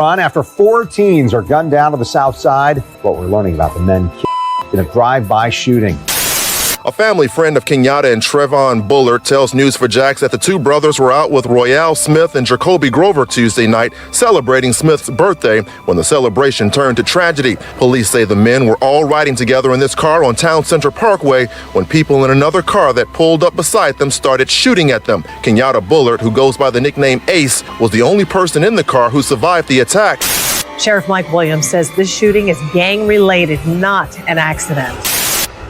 After 4 teens are gunned down to the south side, what we're learning about the men in a drive-by shooting. A family friend of Kenyatta and Trevon Bullard tells News4Jax that the two brothers were out with Royale Smith and Jacoby Grover Tuesday night celebrating Smith's birthday when the celebration turned to tragedy. Police say the men were all riding together in this car on Town Center Parkway when people in another car that pulled up beside them started shooting at them. Kenyatta Bullard, who goes by the nickname Ace, was the only person in the car who survived the attack. Sheriff Mike Williams says this shooting is gang-related, not an accident.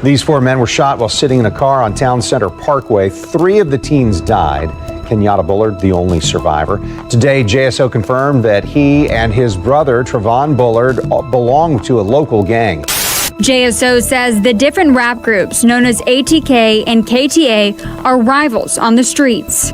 These 4 men were shot while sitting in a car on Town Center Parkway. 3 of the teens died. Kenyatta Bullard, the only survivor. Today, JSO confirmed that he and his brother, Trevon Bullard, belong to a local gang. JSO says the different rap groups known as ATK and KTA are rivals on the streets.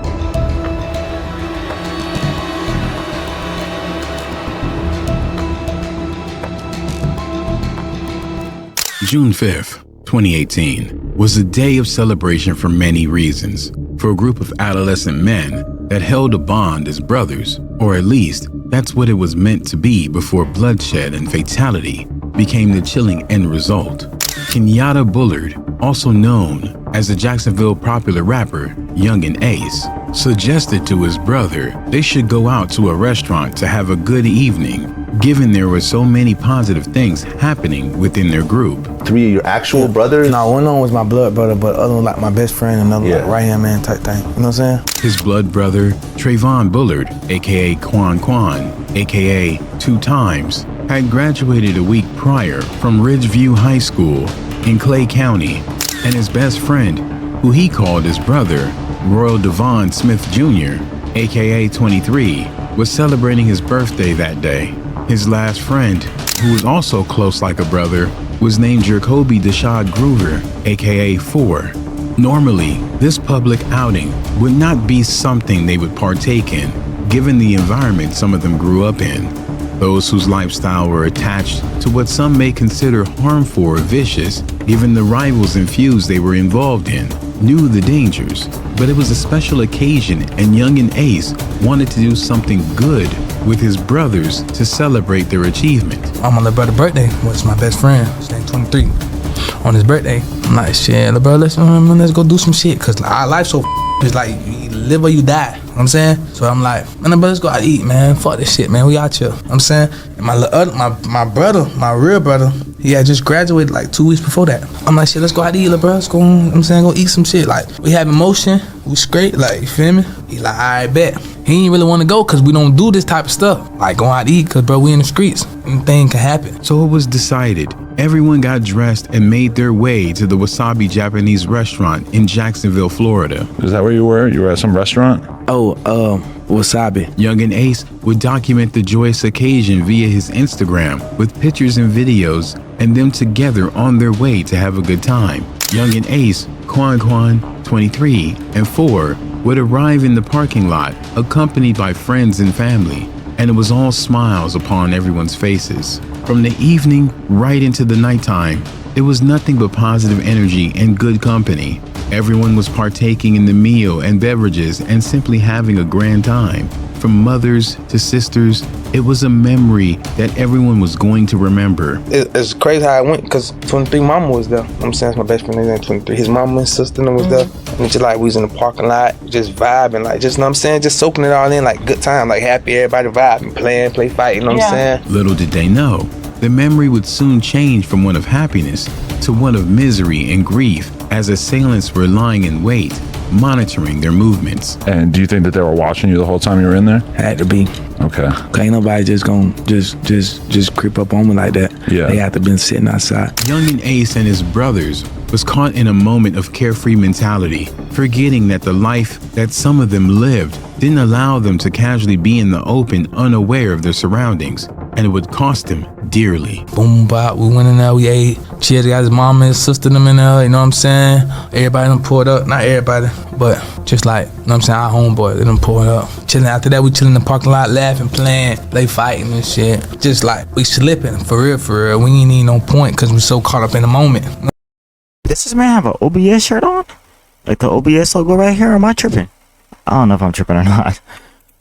June 5th, 2018 was a day of celebration for many reasons. For a group of adolescent men that held a bond as brothers, or at least that's what it was meant to be before bloodshed and fatality became the chilling end result. Kenyatta Bullard, also known as the Jacksonville popular rapper Yungeen Ace, suggested to his brother they should go out to a restaurant to have a good evening, given there were so many positive things happening within their group. 3 of your actual brothers? No, one of them was my blood brother, but the other one like my best friend, another like right-hand man type thing. You know what I'm saying? His blood brother, Trevon Bullard, aka Quan, aka 2 Times, had graduated a week prior from Ridgeview High School in Clay County, and his best friend, who he called his brother, Royal Devon Smith Jr., aka 23, was celebrating his birthday that day. His last friend, who was also close like a brother, was named Jacoby Deshad Groover, aka 4. Normally, this public outing would not be something they would partake in, given the environment some of them grew up in. Those whose lifestyle were attached to what some may consider harmful or vicious, given the rivals and feuds they were involved in, knew the dangers. But it was a special occasion, and Yungeen Ace wanted to do something good with his brothers to celebrate their achievement. On my little brother's birthday, was my best friend, his name 23. On his birthday, I'm like, shit, little brother, let's go do some shit, cause our life so it's like you live or you die. You know what I'm saying? So I'm like, man, let's go out and eat, man. Fuck this shit, man. We out here. You know what I'm saying? And my brother, my real brother, he had just graduated like 2 weeks before that. I'm like, shit, let's go out to eat, little bro. Let's go, you know what I'm saying, go eat some shit. Like, we have emotion, we straight, like, you feel me? He like, alright, bet. He ain't really want to go because we don't do this type of stuff. Like, go out to eat because, bro, we in the streets. Anything can happen. So it was decided. Everyone got dressed and made their way to the Wasabi Japanese restaurant in Jacksonville, Florida. Is that where you were? You were at some restaurant? Oh, Wasabi. Yungeen Ace would document the joyous occasion via his Instagram with pictures and videos and them together on their way to have a good time. Yungeen Ace, Quan, 23, and 4 would arrive in the parking lot accompanied by friends and family, and it was all smiles upon everyone's faces. From the evening right into the nighttime, it was nothing but positive energy and good company. Everyone was partaking in the meal and beverages and simply having a grand time. From mothers to sisters, it was a memory that everyone was going to remember. It's crazy how it went because 23 mama was there. I'm saying it's my best friend, his name 23. His mama and sister was there. And it's just like we was in the parking lot, just vibing, like just, you know what I'm saying, just soaking it all in, like good time, like happy, everybody vibing, playing, play fight, you know what I'm saying? Little did they know, the memory would soon change from one of happiness to one of misery and grief as assailants were lying in wait, monitoring their movements. And do you think that they were watching you the whole time you were in there? Had to be. Okay. Ain't nobody just gonna just creep up on me like that. Yeah. They had to been sitting outside. Yungeen Ace and his brothers was caught in a moment of carefree mentality, forgetting that the life that some of them lived didn't allow them to casually be in the open, unaware of their surroundings, and it would cost them dearly. Boom, bop, we went in there, we ate. Cheers, got his mom and his sister them in there, you know what I'm saying? Everybody done pulled up, not everybody, but just like, you know what I'm saying, our homeboy, they done pulled up. Chilling after that, we chilling in the parking lot, laughing, playing, play fighting and shit. Just like, we slipping, for real. We ain't need no point because we so caught up in the moment. Does this man have an OBS shirt on? Like the OBS logo right here, or am I tripping? I don't know if I'm tripping or not.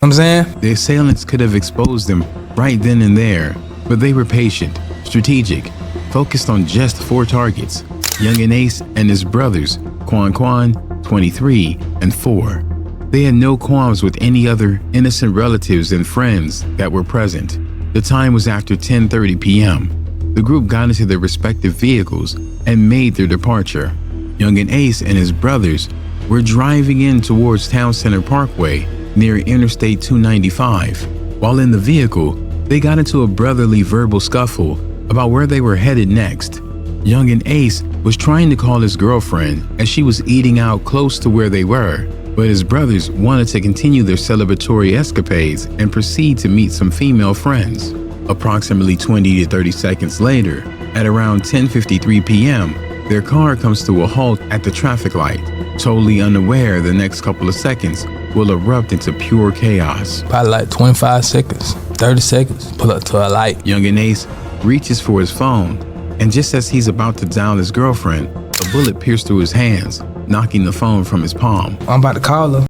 I'm saying? The assailants could have exposed them right then and there, but they were patient, strategic, focused on just 4 targets, Yungeen Ace and his brothers, Quan Quan, 23, and 4. They had no qualms with any other innocent relatives and friends that were present. The time was after 10:30 p.m. The group got into their respective vehicles and made their departure. Yungeen Ace and his brothers were driving in towards Town Center Parkway near Interstate 295. While in the vehicle, they got into a brotherly verbal scuffle about where they were headed next. Yungeen Ace was trying to call his girlfriend as she was eating out close to where they were, but his brothers wanted to continue their celebratory escapades and proceed to meet some female friends. Approximately 20 to 30 seconds later, at around 10:53 p.m., their car comes to a halt at the traffic light. Totally unaware the next couple of seconds will erupt into pure chaos. Probably like 25 seconds, 30 seconds, pull up to a light. Yungeen Ace reaches for his phone, and just as he's about to dial his girlfriend, a bullet pierced through his hands, knocking the phone from his palm. I'm about to call her.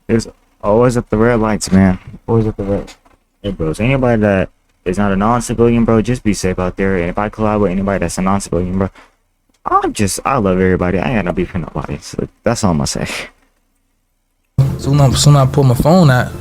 There's always up the red lights, man. Always up the red. Hey, bro, so anybody that is not a non-civilian, bro, just be safe out there. And if I collab with anybody that's a non-civilian, bro, I love everybody. I ain't got no beef with nobody. So that's all I'm gonna say. Soon I pull my phone out,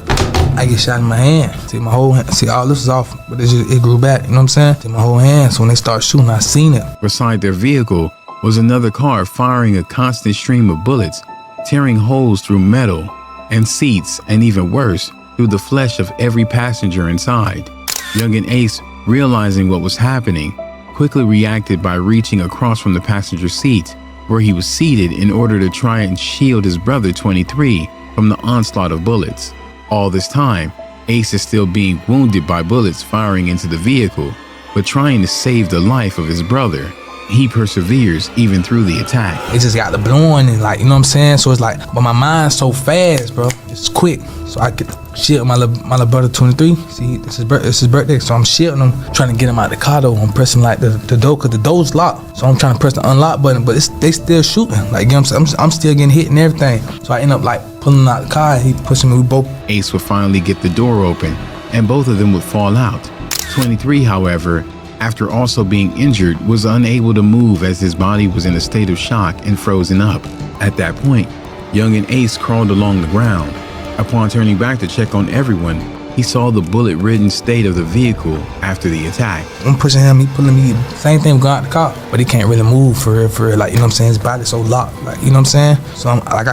I get shot in my hand. See my whole hand. See, all this is off, but it grew back. You know what I'm saying? See my whole hand. So when they start shooting, I seen it. Beside their vehicle was another car firing a constant stream of bullets, tearing holes through metal and seats, and even worse, through the flesh of every passenger inside. Yungeen Ace, realizing what was happening, quickly reacted by reaching across from the passenger seat, where he was seated, in order to try and shield his brother 23 from the onslaught of bullets. All this time, Ace is still being wounded by bullets firing into the vehicle, but trying to save the life of his brother. He perseveres even through the attack. It just got the blowing and like, you know what I'm saying? So it's like, but my mind's so fast, bro. It's quick. So I get the shield my little brother 23. See, it's his birthday, so I'm shielding him, trying to get him out the car though. I'm pressing like the door, cause the door's locked. So I'm trying to press the unlock button, but they still shooting. Like, you know what I'm saying? I'm still getting hit and everything. So I end up like pulling out the car and he pushing me, we both. Ace would finally get the door open and both of them would fall out. 23, however, after also being injured, was unable to move as his body was in a state of shock and frozen up. At that point, Yungeen Ace crawled along the ground. Upon turning back to check on everyone, he saw the bullet-ridden state of the vehicle after the attack. I'm pushing him, he pulling me, same thing, we got out the car, but he can't really move for real, like, you know what I'm saying? His body's so locked, like, you know what I'm saying? So I'm I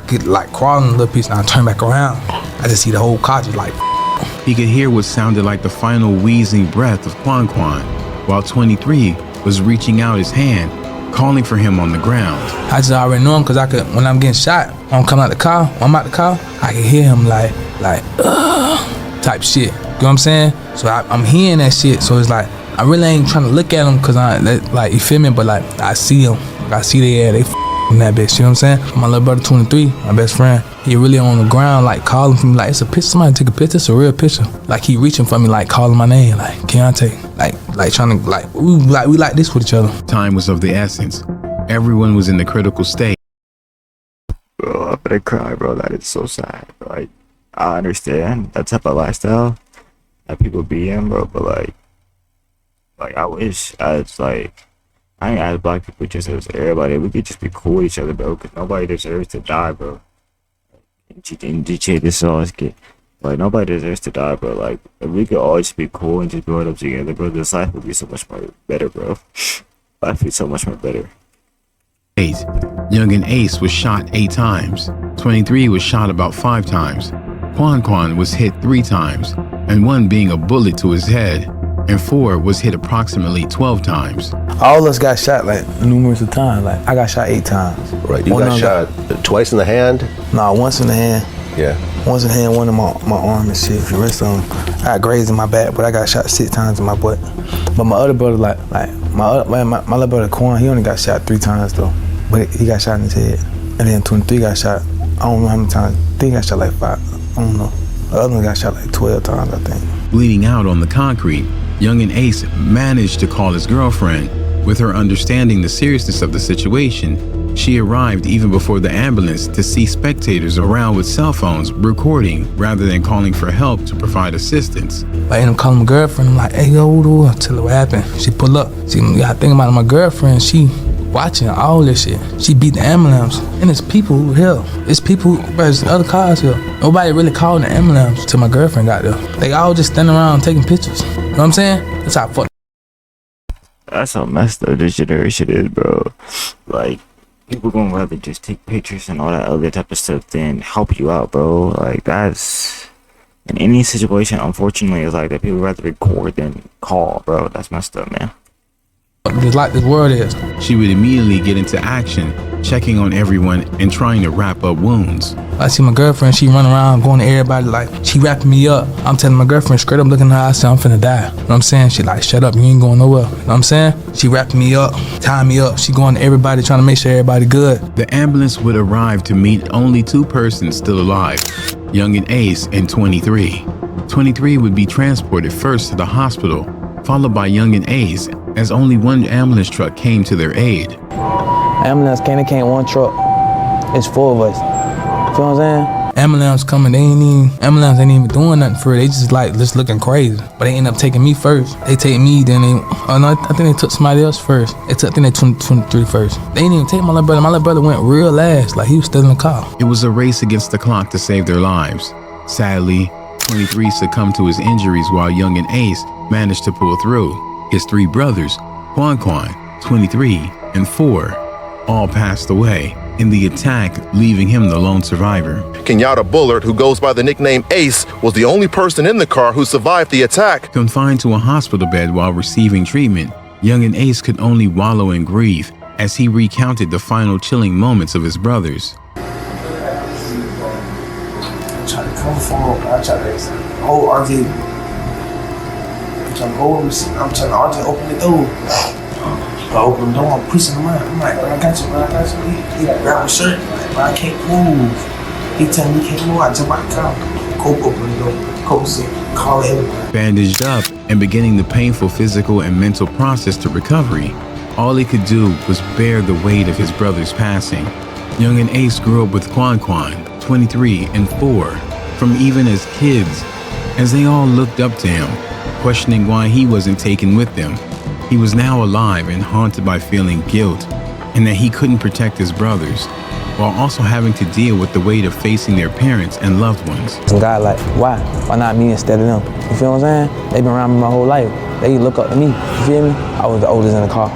get like crawling a little piece and I turn back around. I just see the whole car just like. He could hear what sounded like the final wheezing breath of Quan Quan, while 23 was reaching out his hand, calling for him on the ground. I just already know him because I could, when I'm getting shot, when I'm coming out the car, when I'm out the car, I can hear him like, type shit. You know what I'm saying? So I'm hearing that shit. So it's like, I really ain't trying to look at him because like, you feel me? But like, I see him. I see they in that bitch, you know what I'm saying? My little brother 23, my best friend, he really on the ground, like calling for me, like it's a picture, somebody take a picture, it's a real picture. Like he reaching for me, like calling my name, like Keontae, like trying to, like we like this with each other. Time was of the essence. Everyone was in the critical state. Bro, I'm gonna cry, bro. That is so sad. Like, I understand that type of lifestyle that people be in, bro, but like I wish I ain't as black people just as everybody. We could just be cool with each other, bro, because nobody deserves to die, bro. This all is good. Like, nobody deserves to die, bro. Like, if we could all just be cool and just grow up together, bro, this life would be so much more better, bro. Life would be so much more better. Yungeen Ace was shot 8 times. 23 was shot about 5 times. Quan Quan was hit 3 times, and 1 being a bullet to his head, and 4 was hit approximately 12 times. All of us got shot like numerous of times. Like I got shot 8 times. Right, you got shot twice in the hand? No, once in the hand. Yeah. Once in the hand, one in my arm and shit. The rest of them, I got grazed in my back, but I got shot 6 times in my butt. But my other brother, my little brother Quan, he only got shot 3 times though. But he got shot in his head. And then 23 got shot, I don't know how many times. I think he got shot like 5, I don't know. The other one got shot like 12 times, I think. Bleeding out on the concrete, Yungeen Ace managed to call his girlfriend. With her understanding the seriousness of the situation, She arrived even before the ambulance to see spectators around with cell phones recording rather than calling for help to provide assistance. I ended up calling my girlfriend. I'm like, hey, yo, I tell her what happened. She pull up. See, I think about it, my girlfriend, she watching all this shit. She beat the ambulance. And it's people who here. It's people, there's other cars here. Nobody really called the ambulance till my girlfriend got there. They all just standing around taking pictures. You know what I'm saying? That's how fuck. That's how messed up this generation is, bro. Like, people gonna rather just take pictures and all that other type of stuff than help you out, bro. Like, that's... In any situation, unfortunately, it's like that. People rather record than call, bro. That's messed up, man. Just like this world is. She would immediately get into action, checking on everyone and trying to wrap up wounds. I see my girlfriend, she run around going to everybody like, she wrapping me up. I'm telling my girlfriend straight up looking in her eyes, I'm finna die. You know what I'm saying? She like, shut up, you ain't going nowhere. You know what I'm saying? She wrapping me up, tying me up. She going to everybody trying to make sure everybody good. The ambulance would arrive to meet only 2 persons still alive, Yungeen Ace and 23. 23 would be transported first to the hospital, followed by Yungeen Ace, as only 1 ambulance truck came to their aid. Ambulance came 1 truck. It's 4 of us. You know what I'm saying? Ambulance coming, ambulance ain't even doing nothing for it. They just like, just looking crazy. But they end up taking me first. They take me, then they, I think they took somebody else first. I think they 23 first. They didn't even take my little brother. My little brother went real last, like he was still in the car. It was a race against the clock to save their lives. Sadly, 23 succumbed to his injuries while Yungeen Ace managed to pull through. His 3 brothers, Quan, 23, and 4, all passed away in the attack, leaving him the lone survivor. Kenyatta Bullard, who goes by the nickname Ace, was the only person in the car who survived the attack. Confined to a hospital bed while receiving treatment, Yungeen Ace could only wallow in grief as he recounted the final chilling moments of his brothers. I tried to come forward, I tried to hold RJ. I'm trying to hold him, I'm trying to RJ open the door. I open the door, I'm pushing him out. I'm like, I got you. He grabbed my shirt, like, I can't move. He tell me he can't move, I jump out the car. Cope opened the door. Cope said, call everybody. Bandaged up and beginning the painful physical and mental process to recovery, all he could do was bear the weight of his brother's passing. Yungeen Ace grew up with Quan, 23, and 4, from even as kids, as they all looked up to him, questioning why he wasn't taken with them. He was now alive and haunted by feeling guilt, and that he couldn't protect his brothers, while also having to deal with the weight of facing their parents and loved ones. Some guy like, why? Why not me instead of them? You feel what I'm saying? They've been around me my whole life. They look up to me, you feel me? I was the oldest in the car.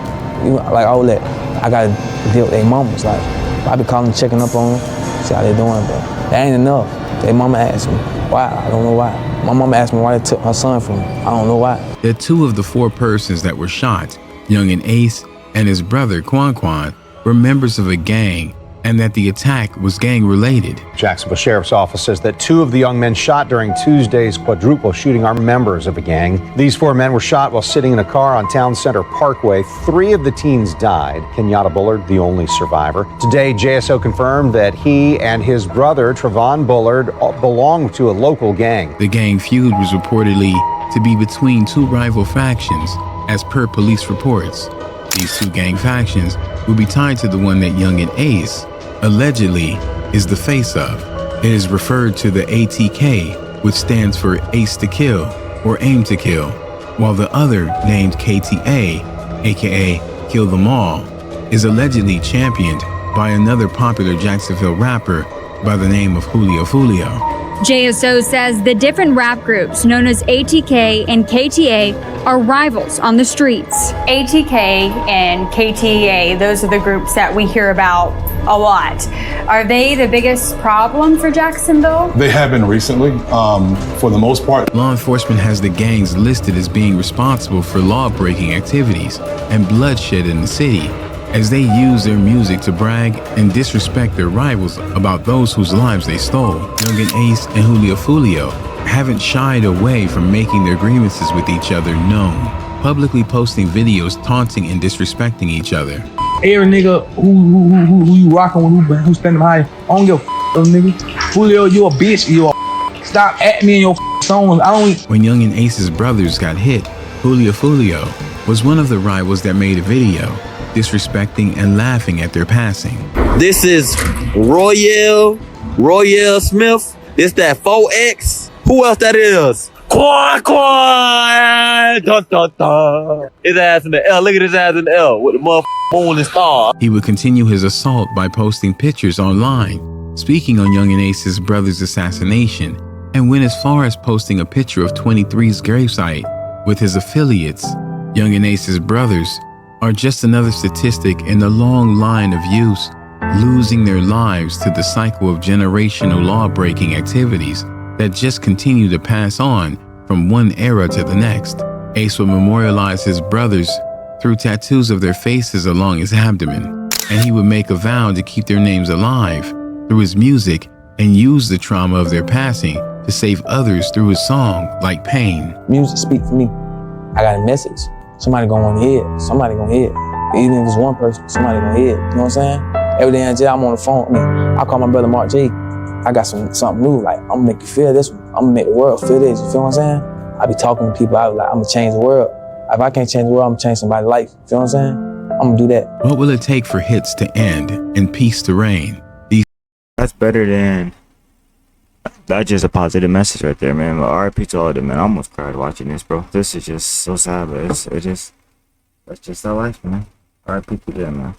Like all that, I gotta deal with their mamas. Like, I be calling, checking up on them, see how they doing, but that ain't enough. Their mama asked me, why? I don't know why. My mama asked me why they took her son from me. I don't know why. The 2 of the 4 persons that were shot, Yungeen Ace and his brother Quan, were members of a gang, and that the attack was gang-related. Jacksonville Sheriff's Office says that 2 of the young men shot during Tuesday's quadruple shooting are members of a gang. These 4 men were shot while sitting in a car on Town Center Parkway. 3 of the teens died. Kenyatta Bullard, the only survivor. Today, JSO confirmed that he and his brother, Trevon Bullard, belonged to a local gang. The gang feud was reportedly to be between 2 rival factions, as per police reports. These 2 gang factions would be tied to the one that Yungeen Ace allegedly is the face of. It is referred to the ATK, which stands for Ace to Kill or Aim to Kill, while the other, named KTA, aka Kill Them All, is allegedly championed by another popular Jacksonville rapper by the name of Julio. JSO says the different rap groups known as ATK and KTA are rivals on the streets. ATK and KTA, those are the groups that we hear about a lot. Are they the biggest problem for Jacksonville? They have been recently, for the most part. Law enforcement has the gangs listed as being responsible for law-breaking activities and bloodshed in the city, as they use their music to brag and disrespect their rivals about those whose lives they stole. Yungeen Ace and Julio haven't shied away from making their grievances with each other known, publicly posting videos taunting and disrespecting each other. Every nigga who you rockin' with, who standing behind you, I don't give a nigga. Julio, you a bitch, you a stop at me in your songs. I don't. When Yungeen Ace's brothers got hit, Julio was one of the rivals that made a video. disrespecting and laughing at their passing. This is Royale Smith. This that Pheanx. Who else that is? Quan. Dun, dun, dun. His ass in the L. Look at his ass in the L with the motherfucking moon and star. He would continue his assault by posting pictures online, speaking on Young and Ace's brother's assassination, and went as far as posting a picture of 23's gravesite with his affiliates. Young and Ace's brothers are just another statistic in the long line of youths losing their lives to the cycle of generational law-breaking activities that just continue to pass on from one era to the next. Ace would memorialize his brothers through tattoos of their faces along his abdomen, and he would make a vow to keep their names alive through his music and use the trauma of their passing to save others through his song, like Pain. Music speak for me. I got a message. Somebody gonna wanna hear it. Somebody gonna hear it. Even if it's one person, somebody gonna hear it. You know what I'm saying? Every day in jail, I'm on the phone. I call my brother Mark J. I got something new. Like, I'm gonna make you feel this one. I'm gonna make the world feel this. You feel what I'm saying? I be talking to people. I be like, I'm gonna change the world. If I can't change the world, I'm gonna change somebody's life. You feel what I'm saying? I'm gonna do that. What will it take for hits to end and peace to reign? That's better than. That's just a positive message right there, man. But RIP to all of them, man. I almost cried watching this, bro. This is just so sad, but that's just our life, man. RIP to them, man.